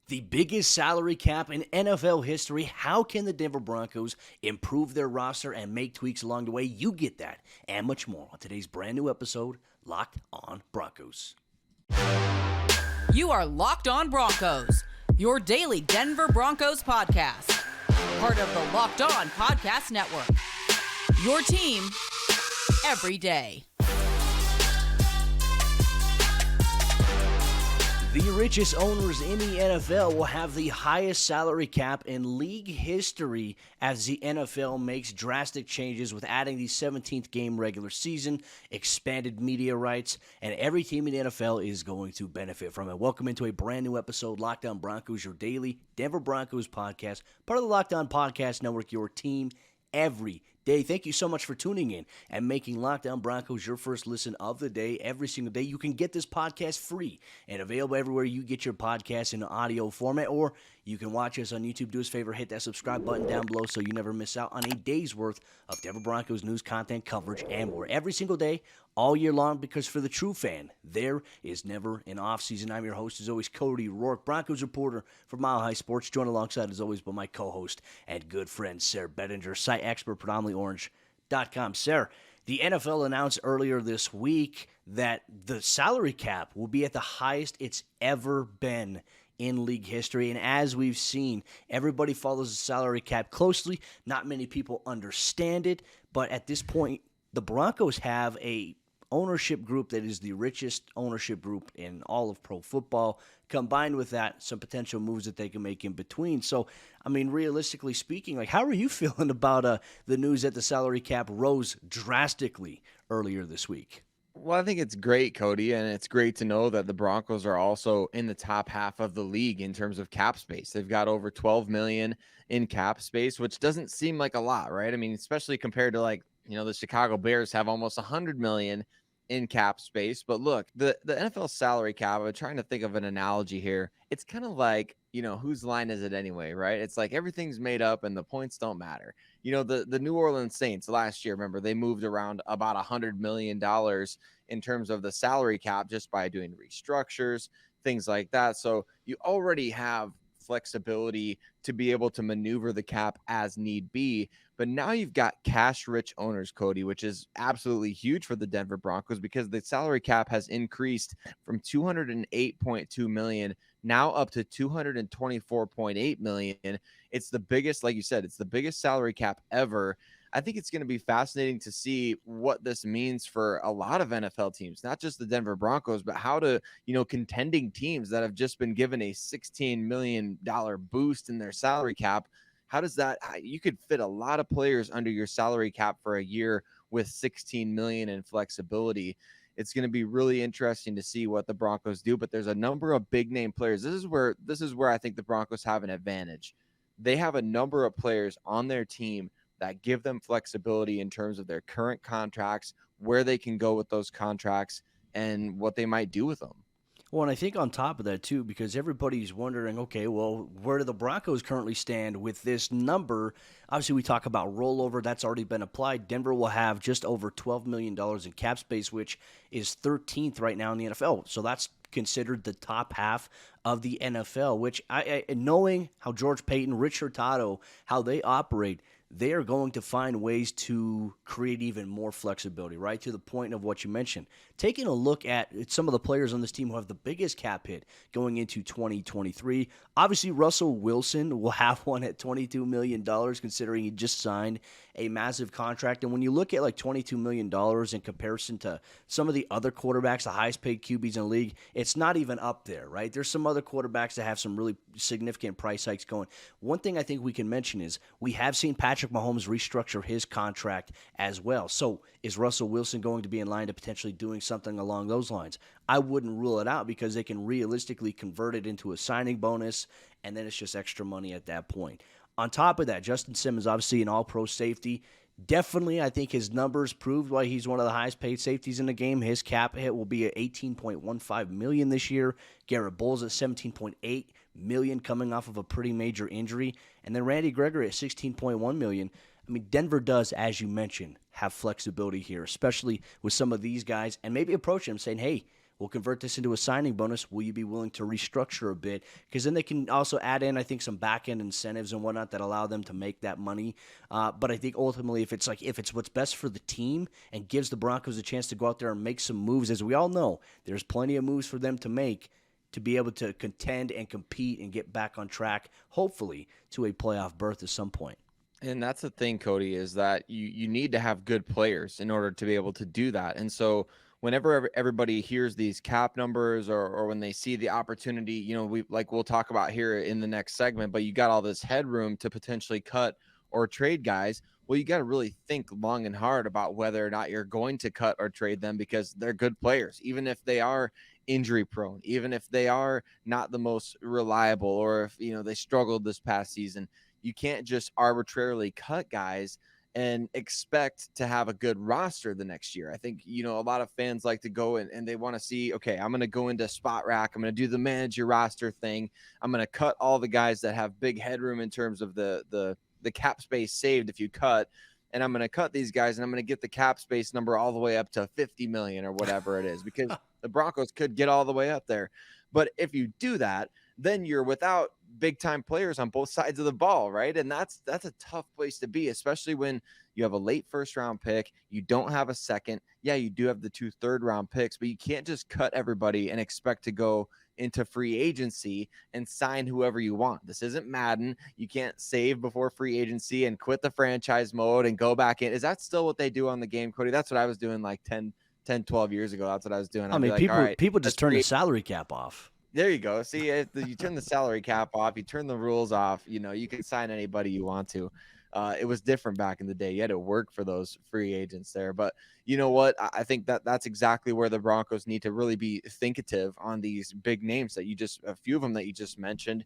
The biggest salary cap in NFL history. How can the Denver Broncos improve their roster and make tweaks along the way? You get that and much more on today's brand new episode, Locked On Broncos. You are Locked On Broncos, your daily Denver Broncos podcast. Part of the Locked On Podcast Network. Your team every day. The richest owners in the NFL will have the highest salary cap in league history as the NFL makes drastic changes with adding the 17th game regular season, expanded media rights, and every team in the NFL is going to benefit from it. Welcome into a brand new episode, Locked On Broncos, your daily Denver Broncos podcast, part of the Locked On Podcast Network, your team every day. Thank you so much for tuning in and making Locked On Broncos your first listen of the day every single day. You can get this podcast free and available everywhere you get your podcasts in audio format, or you can watch us on YouTube. Do us a favor, hit that subscribe button down below so you never miss out on a day's worth of Denver Broncos news, content, coverage, and more every single day, all year long, because for the true fan, there is never an offseason. I'm your host, as always, Cody Roark, Broncos reporter for Mile High Sports, joined alongside, as always, by my co-host and good friend, Sayre Bedinger, site expert, predominantly orange.com. Sayre, the NFL announced earlier this week that the salary cap will be at the highest it's ever been in league history. And as we've seen, everybody follows the salary cap closely. Not many people understand it. But at this point, the Broncos have a ownership group that is the richest ownership group in all of pro football. Combined with that, some potential moves that they can make in between. So, I mean, realistically speaking, like, how are you feeling about the news that the salary cap rose drastically earlier this week? Well, I think it's great, Cody, and it's great to know that the Broncos are also in the top half of the league in terms of cap space. They've got over 12 million in cap space, which doesn't seem like a lot, right? I mean, especially compared to, like, the Chicago Bears have almost 100 million in cap space. But look, the NFL salary cap, I'm trying to think of an analogy here. It's kind of like, whose line is it anyway, right? It's like everything's made up and the points don't matter. The New Orleans Saints last year, remember, they moved around about $100 million in terms of the salary cap just by doing restructures, things like that. So you already have flexibility to be able to maneuver the cap as need be. But now you've got cash-rich owners, Cody, which is absolutely huge for the Denver Broncos because the salary cap has increased from $208.2 million now up to $224.8 million. It's the biggest, like you said, it's the biggest salary cap ever. I think it's going to be fascinating to see what this means for a lot of NFL teams, not just the Denver Broncos, but how to, contending teams that have just been given a $16 million boost in their salary cap. How does that, you could fit a lot of players under your salary cap for a year with $16 million in flexibility. It's going to be really interesting to see what the Broncos do, but there's a number of big name players. This is where I think the Broncos have an advantage. They have a number of players on their team that give them flexibility in terms of their current contracts, where they can go with those contracts, and what they might do with them. Well, and I think on top of that, too, because everybody's wondering, okay, well, where do the Broncos currently stand with this number? Obviously, we talk about rollover. That's already been applied. Denver will have just over $12 million in cap space, which is 13th right now in the NFL. So that's considered the top half of the NFL, which, knowing how George Paton, Rich Hurtado, how they operate, they are going to find ways to create even more flexibility, right? To the point of what you mentioned. Taking a look at some of the players on this team who have the biggest cap hit going into 2023. Obviously, Russell Wilson will have one at $22 million, considering he just signed a massive contract. And when you look at like $22 million in comparison to some of the other quarterbacks, the highest paid QBs in the league, it's not even up there, right? There's some other quarterbacks that have some really significant price hikes going. One thing I think we can mention is we have seen Patrick Mahomes restructure his contract as well. So is Russell Wilson going to be in line to potentially doing something along those lines? I wouldn't rule it out because they can realistically convert it into a signing bonus, and then it's just extra money at that point. On top of that, Justin Simmons, obviously an all-pro safety. Definitely, I think his numbers proved why he's one of the highest-paid safeties in the game. His cap hit will be at $18.15 million this year. Garett Bolles at $17.8 million, coming off of a pretty major injury. And then Randy Gregory at $16.1 million. I mean, Denver does, as you mentioned, have flexibility here, especially with some of these guys, and maybe approaching them saying, hey, we'll convert this into a signing bonus. Will you be willing to restructure a bit? Because then they can also add in, I think, some back-end incentives and whatnot that allow them to make that money. But I think ultimately, if it's what's best for the team and gives the Broncos a chance to go out there and make some moves, as we all know, there's plenty of moves for them to make to be able to contend and compete and get back on track, hopefully, to a playoff berth at some point. And that's the thing, Cody, is that you need to have good players in order to be able to do that. And so whenever everybody hears these cap numbers or when they see the opportunity, we'll talk about here in the next segment, but you got all this headroom to potentially cut or trade guys. Well, you got to really think long and hard about whether or not you're going to cut or trade them, because they're good players, even if they are injury prone, even if they are not the most reliable, or if, they struggled this past season. You can't just arbitrarily cut guys and expect to have a good roster the next year. I think, a lot of fans like to go and they want to see, okay, I'm going to go into spot rack. I'm going to do the manage your roster thing. I'm going to cut all the guys that have big headroom in terms of the cap space saved if you cut. And I'm going to cut these guys and I'm going to get the cap space number all the way up to 50 million or whatever it is, because the Broncos could get all the way up there. But if you do that, then you're without big time players on both sides of the ball, right? And that's a tough place to be, especially when you have a late first round pick, you don't have a second. Yeah, you do have the 2 third-round picks, but you can't just cut everybody and expect to go into free agency and sign whoever you want. This isn't Madden. You can't save before free agency and quit the franchise mode and go back in. Is that still what they do on the game, Cody? That's what I was doing like 10, 12 years ago. That's what I was doing. I mean, people just turn the salary cap off. There you go. See, you turn the salary cap off, you turn the rules off, you can sign anybody you want to. It was different back in the day. You had to work for those free agents there. But you know what? I think that's exactly where the Broncos need to really be thinkative on these big names a few of them that you just mentioned.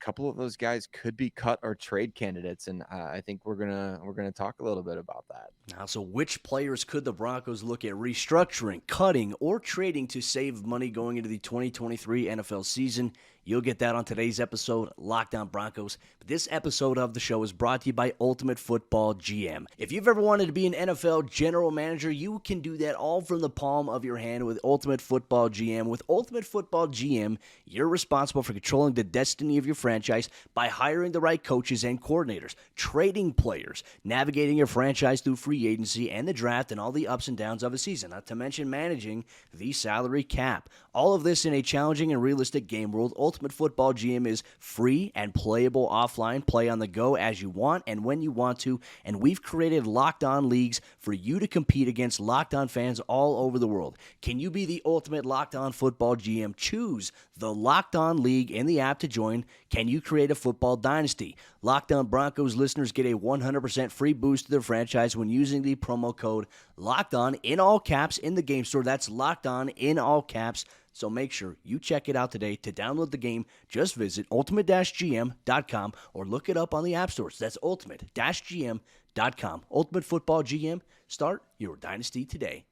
A couple of those guys could be cut or trade candidates, and I think we're gonna talk a little bit about that. Now, so which players could the Broncos look at restructuring, cutting, or trading to save money going into the 2023 NFL season? You'll get that on today's episode, Locked On Broncos. But this episode of the show is brought to you by Ultimate Football GM. If you've ever wanted to be an NFL general manager, you can do that all from the palm of your hand with Ultimate Football GM. With Ultimate Football GM, you're responsible for controlling the destiny of your franchise by hiring the right coaches and coordinators, trading players, navigating your franchise through free agency and the draft and all the ups and downs of a season, not to mention managing the salary cap. All of this in a challenging and realistic game world. Ultimate Football GM is free and playable offline. Play on the go as you want and when you want to. And we've created Locked On Leagues for you to compete against Locked On fans all over the world. Can you be the ultimate Locked On Football GM? Choose the Locked On League in the app to join. Can you create a football dynasty? Locked On Broncos listeners get a 100% free boost to their franchise when using the promo code Locked On in all caps in the game store. That's Locked On in all caps. So make sure you check it out today. To download the game, just visit ultimate-gm.com or look it up on the app stores. That's ultimate-gm.com. Ultimate Football GM. Start your dynasty today.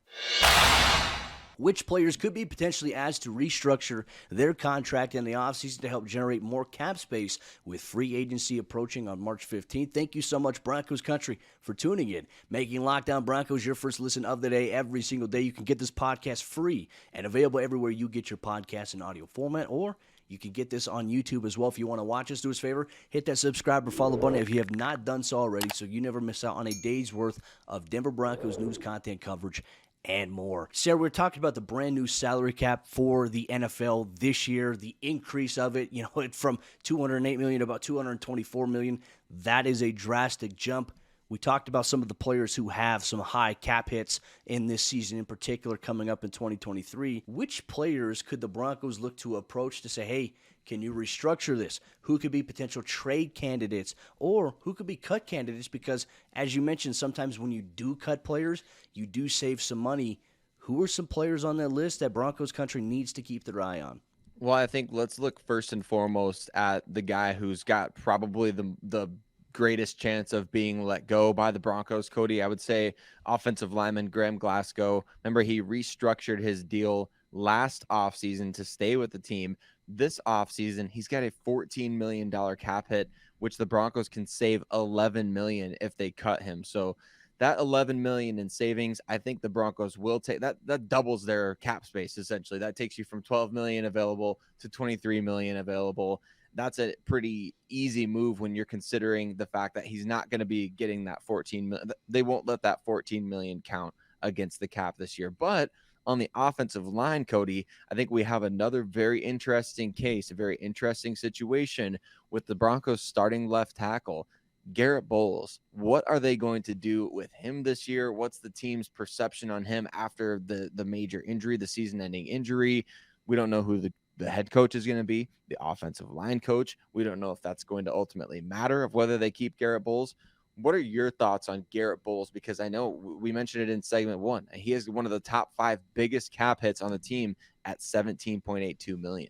Which players could be potentially asked to restructure their contract in the offseason to help generate more cap space with free agency approaching on March 15th? Thank you so much, Broncos Country, for tuning in, making Locked On Broncos your first listen of the day every single day. You can get this podcast free and available everywhere you get your podcasts in audio format, or you can get this on YouTube as well. If you want to watch us, do us a favor, hit that subscribe or follow button if you have not done so already, so you never miss out on a day's worth of Denver Broncos news, content, coverage, and more. Sayre, we're talking about the brand new salary cap for the NFL this year, the increase of it, from $208 million to about $224 million. That is a drastic jump. We talked about some of the players who have some high cap hits in this season in particular coming up in 2023. Which players could the Broncos look to approach to say, hey, can you restructure this? Who could be potential trade candidates, or who could be cut candidates? Because as you mentioned, sometimes when you do cut players, you do save some money. Who are some players on that list that Broncos Country needs to keep their eye on? Well, I think let's look first and foremost at the guy who's got probably the greatest chance of being let go by the Broncos, Cody. I would say offensive lineman Glasgow. Remember, he restructured his deal last offseason to stay with the team. This offseason, he's got a $14 million cap hit, which the Broncos can save $11 million if they cut him. So that 11 million in savings, I think the Broncos will take that. That doubles their cap space essentially. That takes you from 12 million available to 23 million available. That's a pretty easy move when you're considering the fact that he's not going to be getting that 14 million. They won't let that 14 million count against the cap this year. But on the offensive line, Cody, I think we have another very interesting case, a very interesting situation with the Broncos starting left tackle, Garett Bolles. What are they going to do with him this year? What's the team's perception on him after the major injury, the season-ending injury? We don't know who the head coach is going to be, the offensive line coach. We don't know if that's going to ultimately matter of whether they keep Garett Bolles. What are your thoughts on Garett Bolles? Because I know we mentioned it in segment 1. He is one of the top 5 biggest cap hits on the team at 17.82 million.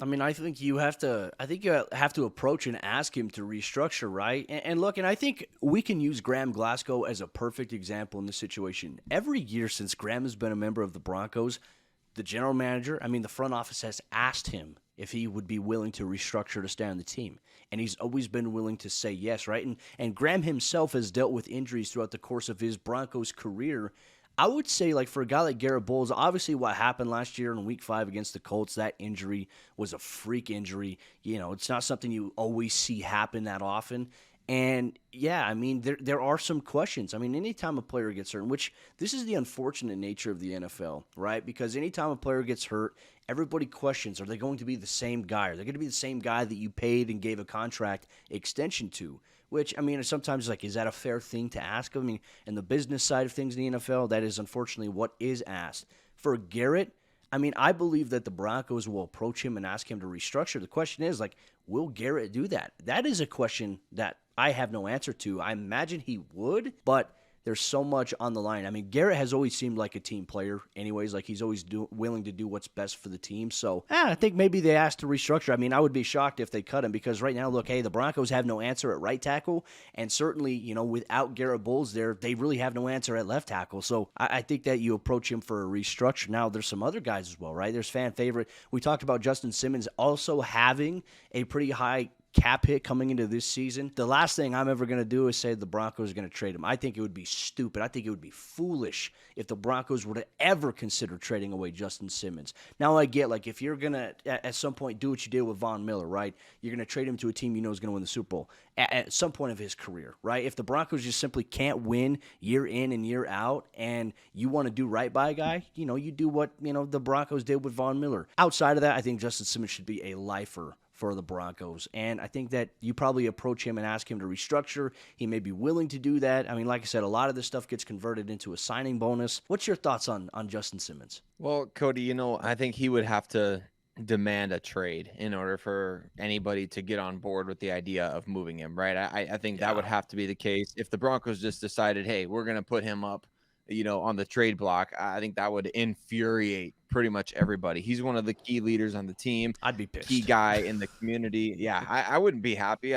I mean, I think you have to approach and ask him to restructure, right? And look, and I think we can use Graham Glasgow as a perfect example in this situation. Every year since Graham has been a member of the Broncos, the general manager, the front office has asked him if he would be willing to restructure to stay on the team. And he's always been willing to say yes, right? And Graham himself has dealt with injuries throughout the course of his Broncos career. I would say, like, for a guy like Garett Bolles, obviously what happened last year in Week 5 against the Colts, that injury was a freak injury. It's not something you always see happen that often. And, yeah, there are some questions. Anytime a player gets hurt, which this is the unfortunate nature of the NFL, right? Because anytime a player gets hurt, everybody questions, are they going to be the same guy? Are they going to be the same guy that you paid and gave a contract extension to? Which, sometimes, is that a fair thing to ask? In the business side of things in the NFL, that is unfortunately what is asked. For Garett, I believe that the Broncos will approach him and ask him to restructure. The question is, will Garett do that? That is a question that I have no answer to. I imagine he would, but there's so much on the line. Garett has always seemed like a team player anyways. He's always willing to do what's best for the team. So, I think maybe they asked to restructure. I would be shocked if they cut him because right now, look, hey, the Broncos have no answer at right tackle. And certainly, without Garett Bolles there, they really have no answer at left tackle. So, I think that you approach him for a restructure. Now, there's some other guys as well, right? There's fan favorite. We talked about Justin Simmons also having a pretty high cap hit coming into this season. The last thing I'm ever going to do is say the Broncos are going to trade him. I think it would be stupid. I think it would be foolish if the Broncos were to ever consider trading away Justin Simmons. Now I get, if you're going to at some point do what you did with Von Miller, right? You're going to trade him to a team you know is going to win the Super Bowl at some point of his career, right? If the Broncos just simply can't win year in and year out and you want to do right by a guy, you do what, the Broncos did with Von Miller. Outside of that, I think Justin Simmons should be a lifer for the Broncos. And I think that you probably approach him and ask him to restructure. He may be willing to do that. Like I said, a lot of this stuff gets converted into a signing bonus. What's your thoughts on Justin Simmons? Well, Cody, I think he would have to demand a trade in order for anybody to get on board with the idea of moving him, right? I think that would have to be the case. If the Broncos just decided, hey, we're going to put him up, on the trade block, I think that would infuriate pretty much everybody. He's one of the key leaders on the team. I'd be pissed. Key guy in the community. Yeah, I wouldn't be happy.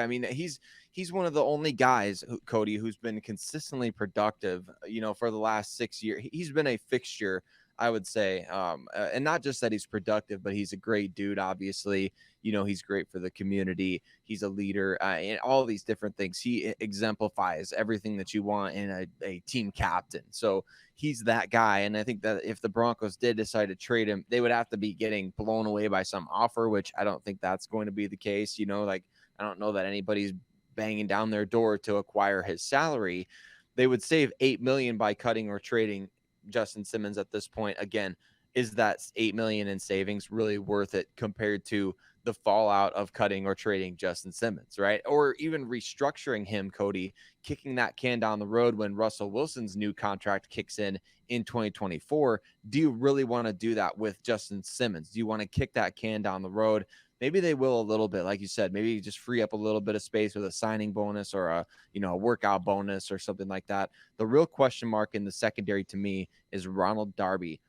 He's one of the only guys, Cody, who's been consistently productive, for the last 6 years. He's been a fixture, I would say. And not just that he's productive, but he's a great dude, obviously. He's great for the community. He's a leader and all these different things. He exemplifies everything that you want in a team captain. So he's that guy. And I think that if the Broncos did decide to trade him, they would have to be getting blown away by some offer, which I don't think that's going to be the case. I don't know that anybody's banging down their door to acquire his salary. They would save $8 million by cutting or trading Justin Simmons at this point. Again, is that $8 million in savings really worth it compared to the fallout of cutting or trading Justin Simmons, right? Or even restructuring him, Cody, kicking that can down the road when Russell Wilson's new contract kicks in 2024. Do you really want to do that with Justin Simmons? Do you want to kick that can down the road? Maybe they will a little bit, like you said. Maybe you just free up a little bit of space with a signing bonus or a workout bonus or something like that. The real question mark in the secondary to me is Ronald Darby.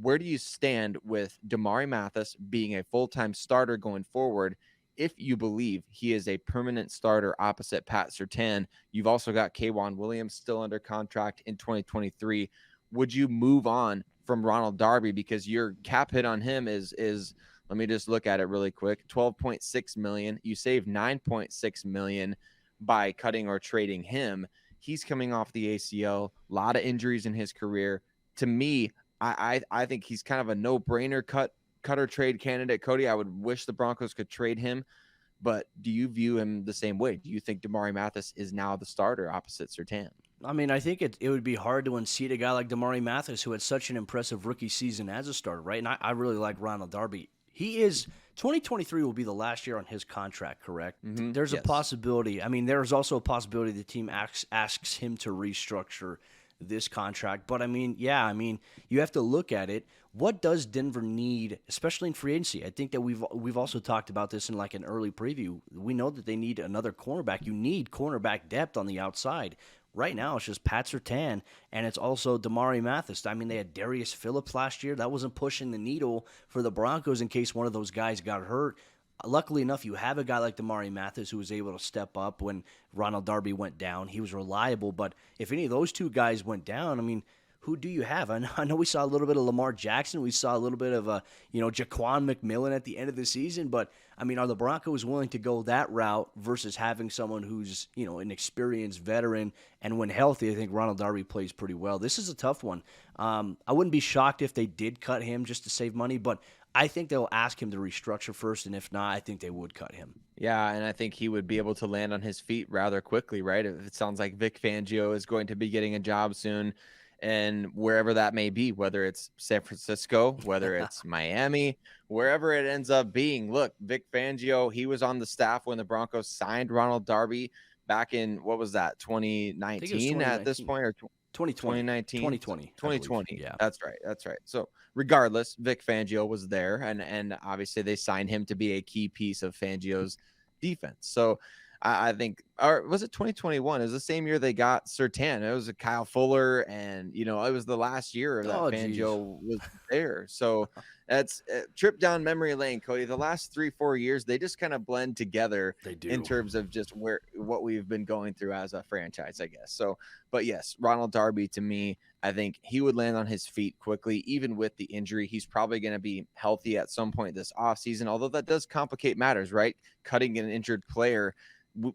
Where do you stand with Damari Mathis being a full-time starter going forward? If you believe he is a permanent starter opposite Pat Surtain, you've also got K'Wan Williams still under contract in 2023. Would you move on from Ronald Darby because your cap hit on him is let me just look at it really quick. 12.6 million. You save 9.6 million by cutting or trading him. He's coming off the ACL, a lot of injuries in his career. To me, I think he's kind of a no-brainer cutter trade candidate. Cody, I would wish the Broncos could trade him, but do you view him the same way? Do you think Damari Mathis is now the starter opposite Surtain? I mean, I think it would be hard to unseat a guy like Damari Mathis, who had such an impressive rookie season as a starter, right? And I really like Ronald Darby. 2023 will be the last year on his contract, correct? Mm-hmm. There's Yes. a possibility. I mean, there's also a possibility the team asks him to restructure this contract. But, you have to look at it. What does Denver need, especially in free agency? I think that we've also talked about this in like an early preview. We know that they need another cornerback. You need cornerback depth on the outside. Right now, it's just Pat Surtain, and it's also Damari Mathis. I mean, they had Darius Phillips last year. That wasn't pushing the needle for the Broncos in case one of those guys got hurt. Luckily enough, you have a guy like Damari Mathis who was able to step up when Ronald Darby went down. He was reliable, but if any of those two guys went down, I mean, who do you have? I know we saw a little bit of Lamar Jackson. We saw a little bit of Jaquan McMillan at the end of the season. But, I mean, are the Broncos willing to go that route versus having someone who's, an experienced veteran? And when healthy, I think Ronald Darby plays pretty well. This is a tough one. I wouldn't be shocked if they did cut him just to save money. But I think they'll ask him to restructure first. And if not, I think they would cut him. Yeah, and I think he would be able to land on his feet rather quickly, right? It sounds like Vic Fangio is going to be getting a job soon. And wherever that may be, whether it's San Francisco, whether it's Miami, wherever it ends up being. Look, Vic Fangio, he was on the staff when the Broncos signed Ronald Darby back in, what was that, 2019 at this point? Or 2019? 2020. Yeah. That's right. So regardless, Vic Fangio was there, and obviously they signed him to be a key piece of Fangio's defense. So I think, or was it 2021? It was the same year they got Surtain. It was a Kyle Fuller, and it was the last year that Fangio was there. So that's a trip down memory lane, Cody. The last 3-4 years, they just kind of blend together. They do. In terms of just what we've been going through as a franchise, I guess. So, but yes, Ronald Darby, to me, I think he would land on his feet quickly, even with the injury. He's probably going to be healthy at some point this offseason, although that does complicate matters, right? Cutting an injured player.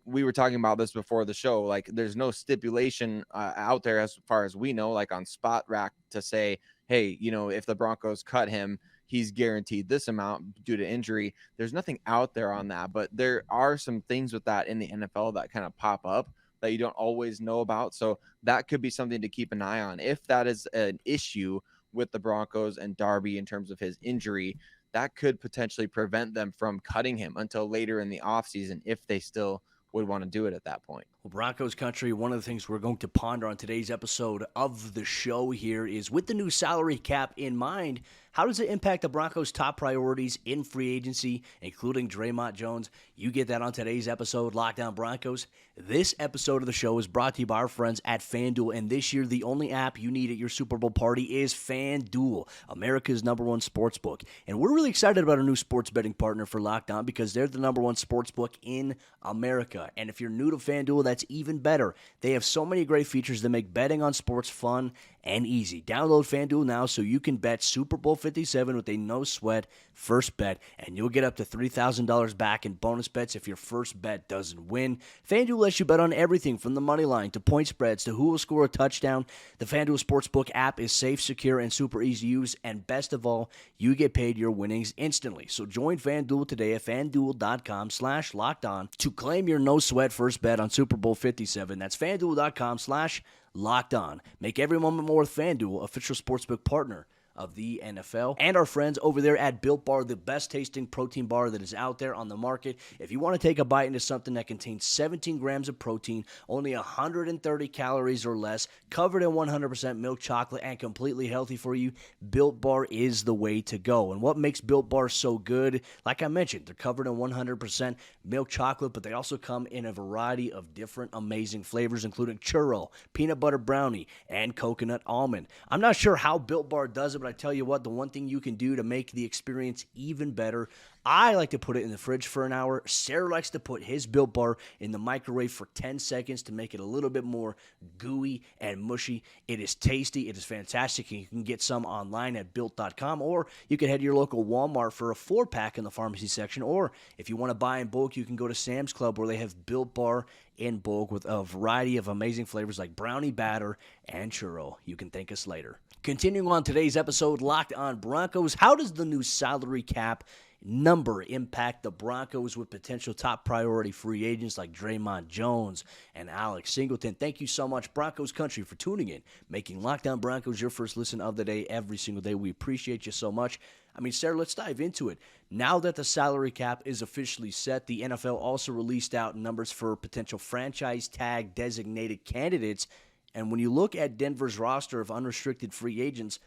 We were talking about this before the show. Like, there's no stipulation out there as far as we know, like on Spot Rack, to say, hey, if the Broncos cut him, he's guaranteed this amount due to injury. There's nothing out there on that, but there are some things with that in the NFL that kind of pop up that you don't always know about. So that could be something to keep an eye on. If that is an issue with the Broncos and Darby in terms of his injury, that could potentially prevent them from cutting him until later in the offseason if they still would want to do it at that point. Well, Broncos country, one of the things we're going to ponder on today's episode of the show here is, with the new salary cap in mind, how does it impact the Broncos' top priorities in free agency, including Dre'Mont Jones? You get that on today's episode, Lockdown Broncos. This episode of the show is brought to you by our friends at FanDuel, and this year the only app you need at your Super Bowl party is FanDuel, America's #1 sportsbook. And we're really excited about our new sports betting partner for Lockdown because they're the #1 sportsbook in America. And if you're new to FanDuel, that's even better. They have so many great features that make betting on sports fun and easy. Download FanDuel now so you can bet Super Bowl 57 with a no-sweat first bet, and you'll get up to $3,000 back in bonus bets if your first bet doesn't win. FanDuel lets you bet on everything from the money line to point spreads to who will score a touchdown. The FanDuel Sportsbook app is safe, secure, and super easy to use, and best of all, you get paid your winnings instantly. So join FanDuel today at FanDuel.com/LockedOn to claim your no-sweat first bet on Super Bowl 57. That's FanDuel.com/LockedOn. Make every moment more with FanDuel, official sportsbook partner of the NFL, and our friends over there at Built Bar, the best tasting protein bar that is out there on the market. If you want to take a bite into something that contains 17 grams of protein, only 130 calories or less, covered in 100% milk chocolate, and completely healthy for you, Built Bar is the way to go. And what makes Built Bar so good? Like I mentioned, they're covered in 100% milk chocolate, but they also come in a variety of different amazing flavors, including churro, peanut butter brownie, and coconut almond. I'm not sure how Built Bar does it, but I tell you what, the one thing you can do to make the experience even better, I like to put it in the fridge for an hour. Sayre likes to put his Built Bar in the microwave for 10 seconds to make it a little bit more gooey and mushy. It is tasty. It is fantastic. And you can get some online at Built.com, or you can head to your local Walmart for a 4-pack in the pharmacy section. Or if you want to buy in bulk, you can go to Sam's Club, where they have Built Bar in bulk with a variety of amazing flavors like brownie batter and churro. You can thank us later. Continuing on today's episode, Locked on Broncos, how does the new salary cap number impact the Broncos with potential top priority free agents like Dre'Mont Jones and Alex Singleton? Thank you so much, Broncos country, for tuning in, making Locked on Broncos your first listen of the day every single day. We appreciate you so much. I mean, Sayre, let's dive into it. Now that the salary cap is officially set, the NFL also released out numbers for potential franchise tag designated candidates. And when you look at Denver's roster of unrestricted free agents,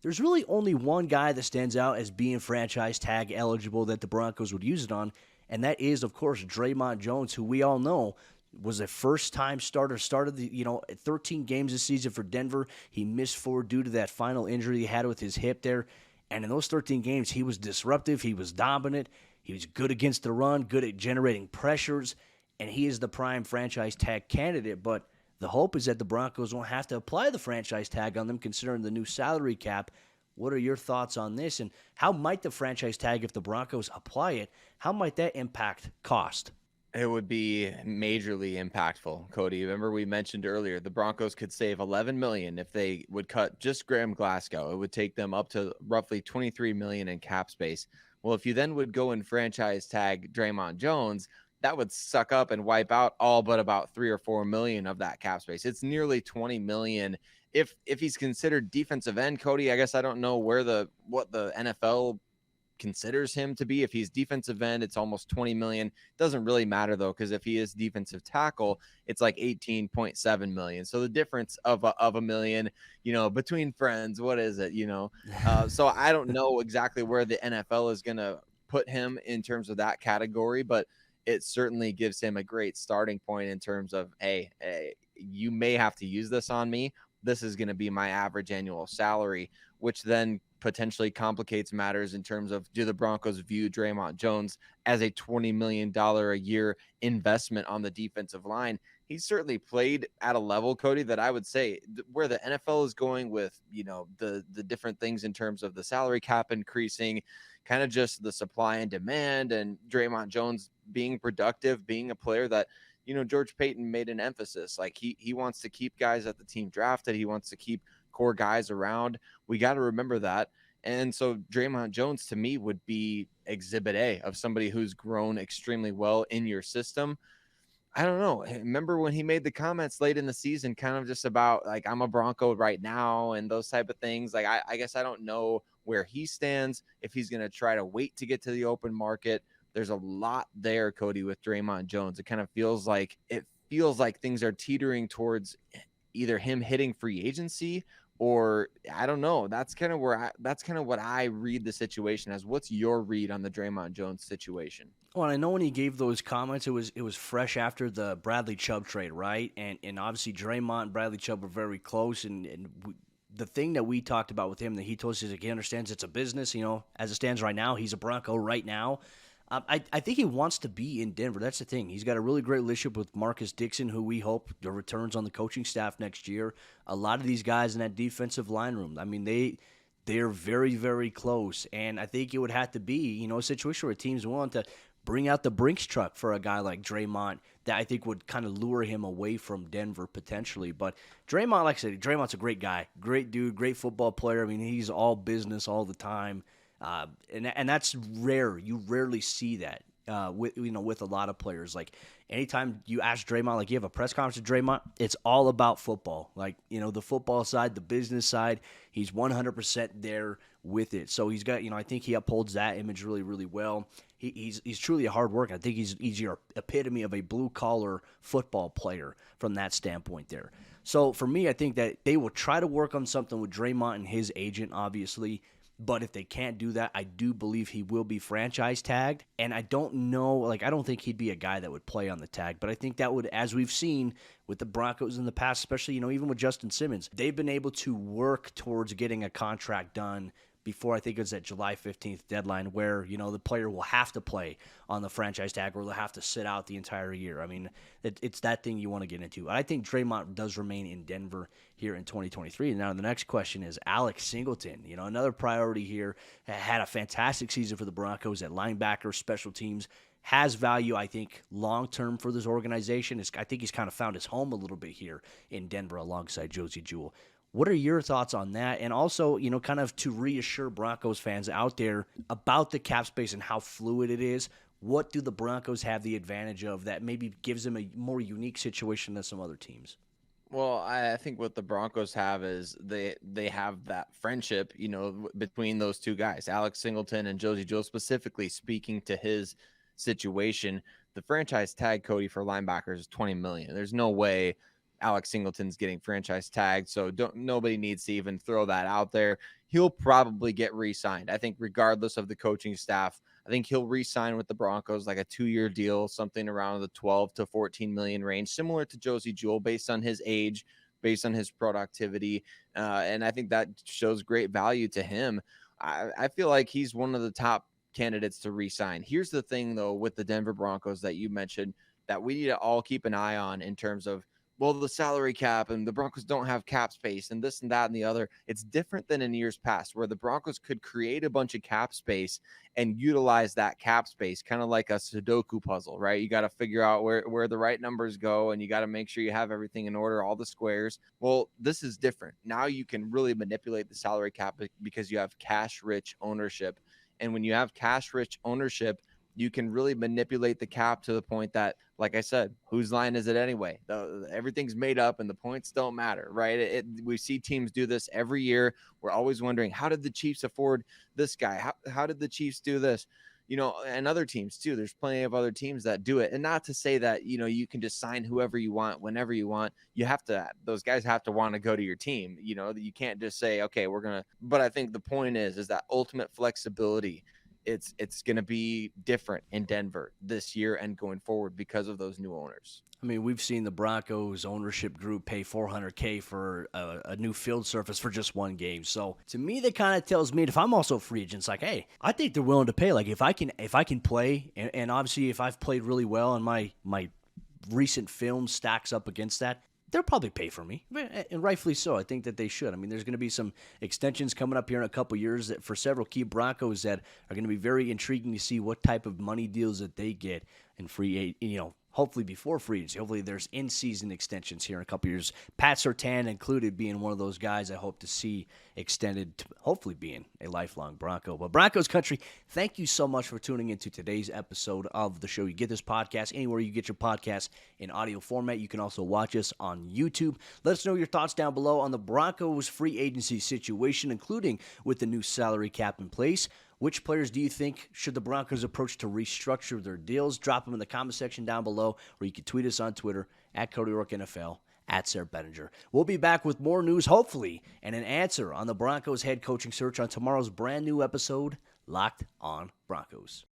there's really only one guy that stands out as being franchise tag eligible that the Broncos would use it on, and that is, of course, Dre'Mont Jones, who we all know was a first-time starter, started 13 games this season for Denver. He missed 4 due to that final injury he had with his hip there, and in those 13 games, he was disruptive, he was dominant, he was good against the run, good at generating pressures, and he is the prime franchise tag candidate, but the hope is that the Broncos won't have to apply the franchise tag on them considering the new salary cap. What are your thoughts on this? And how might the franchise tag, if the Broncos apply it, how might that impact cost? It would be majorly impactful, Cody. Remember we mentioned earlier the Broncos could save $11 million if they would cut just Graham Glasgow. It would take them up to roughly $23 million in cap space. Well, if you then would go and franchise tag Dre'Mont Jones, that would suck up and wipe out all but about 3 or 4 million of that cap space. It's nearly 20 million. If he's considered defensive end, Cody, I guess I don't know what the NFL considers him to be. If he's defensive end, it's almost 20 million. Doesn't really matter though, because if he is defensive tackle, it's like 18.7 million. So the difference of a million, between friends, what is it? So I don't know exactly where the NFL is going to put him in terms of that category, but it certainly gives him a great starting point in terms of, hey, you may have to use this on me. This is going to be my average annual salary, which then potentially complicates matters in terms of, do the Broncos view Dre'Mont Jones as a $20 million a year investment on the defensive line? He's certainly played at a level, Cody, that I would say where the NFL is going with, the different things in terms of the salary cap increasing, kind of just the supply and demand, and Dre'Mont Jones being productive, being a player that, George Payton made an emphasis. Like he wants to keep guys that the team drafted. He wants to keep core guys around. We got to remember that. And so Dre'Mont Jones to me would be exhibit A of somebody who's grown extremely well in your system. I don't know. Remember when he made the comments late in the season, kind of just about like, I'm a Bronco right now and those type of things. Like, I guess I don't know where he stands, if he's going to try to wait to get to the open market. There's a lot there, Cody, with Dre'Mont Jones. It kind of feels like things are teetering towards either him hitting free agency, or I don't know. That's kind of what I read the situation as. What's your read on the Dre'Mont Jones situation? Well, I know when he gave those comments, it was fresh after the Bradley Chubb trade, right? And obviously Dre'Mont and Bradley Chubb were very close, and the thing that we talked about with him that he told us is he understands it's a business. As it stands right now, he's a Bronco right now. I think he wants to be in Denver. That's the thing. He's got a really great relationship with Marcus Dixon, who we hope returns on the coaching staff next year. A lot of these guys in that defensive line room, I mean, they're very, very close. And I think it would have to be, a situation where teams want to bring out the Brinks truck for a guy like Dre'Mont that I think would kind of lure him away from Denver potentially. But Dre'Mont, like I said, Dre'Mont's a great guy, great dude, great football player. I mean, he's all business all the time. And that's rare. You rarely see that with a lot of players. Like anytime you ask Dre'Mont, like you have a press conference with Dre'Mont, it's all about football. Like, the football side, the business side, he's 100% there with it. So he's got, I think he upholds that image really, really well. He's truly a hard worker. I think he's your epitome of a blue collar football player from that standpoint there. So for me, I think that they will try to work on something with Dre'Mont and his agent, obviously. But if they can't do that, I do believe he will be franchise tagged. And I don't know, I don't think he'd be a guy that would play on the tag. But I think that would, as we've seen with the Broncos in the past, especially, even with Justin Simmons, they've been able to work towards getting a contract done before I think it was that July 15th deadline where, the player will have to play on the franchise tag or they'll have to sit out the entire year. I mean, it's that thing you want to get into. I think Dre'Mont does remain in Denver here in 2023. Now, the next question is Alex Singleton. Another priority here, had a fantastic season for the Broncos at linebacker, special teams, has value, I think, long-term for this organization. I think he's kind of found his home a little bit here in Denver alongside Josie Jewell. What are your thoughts on that? And also, kind of to reassure Broncos fans out there about the cap space and how fluid it is, what do the Broncos have the advantage of that maybe gives them a more unique situation than some other teams? Well, I think what the Broncos have is they have that friendship, between those two guys, Alex Singleton and Josie Jewell, specifically speaking to his situation. The franchise tag, Cody, for linebackers is $20 million. There's no way Alex Singleton's getting franchise tagged, so nobody needs to even throw that out there. He'll probably get re-signed. I think regardless of the coaching staff, I think he'll re-sign with the Broncos, like a 2-year deal, something around the 12 to 14 million range, similar to Josie Jewell, based on his age, based on his productivity. And I think that shows great value to him. I feel like he's one of the top candidates to re-sign. Here's the thing, though, with the Denver Broncos that you mentioned that we need to all keep an eye on in terms of, well, the salary cap and the Broncos don't have cap space and this and that and the other. It's different than in years past where the Broncos could create a bunch of cap space and utilize that cap space, kind of like a Sudoku puzzle, right? You got to figure out where the right numbers go, and you got to make sure you have everything in order, all the squares. Well, this is different. Now you can really manipulate the salary cap because you have cash-rich ownership. And when you have cash-rich ownership, you can really manipulate the cap to the point that, like I said, whose line is it anyway? Everything's made up and the points don't matter, right? We see teams do this every year. We're always wondering, how did the Chiefs afford this guy? How did the Chiefs do this? And other teams too. There's plenty of other teams that do it. And not to say that, you can just sign whoever you want, whenever you want. Those guys have to want to go to your team. You can't just say, okay, but I think the point is that ultimate flexibility, it's going to be different in Denver this year and going forward because of those new owners. I mean, we've seen the Broncos ownership group pay $400K for a new field surface for just one game. So to me, that kind of tells me, if I'm also a free agent, it's like, hey, I think they're willing to pay. Like if I can play, and obviously if I've played really well and my recent film stacks up against that, they'll probably pay for me, and rightfully so. I think that they should. I mean, there's going to be some extensions coming up here in a couple years that for several key Broncos that are going to be very intriguing to see what type of money deals that they get in free, hopefully before free agency. Hopefully there's in-season extensions here in a couple years. Pat Surtain included, being one of those guys I hope to see extended to hopefully being a lifelong Bronco. But Broncos country, thank you so much for tuning into today's episode of the show. You get this podcast anywhere you get your podcast in audio format. You can also watch us on YouTube. Let us know your thoughts down below on the Broncos free agency situation, including with the new salary cap in place. Which players do you think should the Broncos approach to restructure their deals? Drop them in the comment section down below, or you can tweet us on Twitter at Cody Roark NFL, at Sayre Bedinger. We'll be back with more news, hopefully, and an answer on the Broncos head coaching search on tomorrow's brand new episode, Locked on Broncos.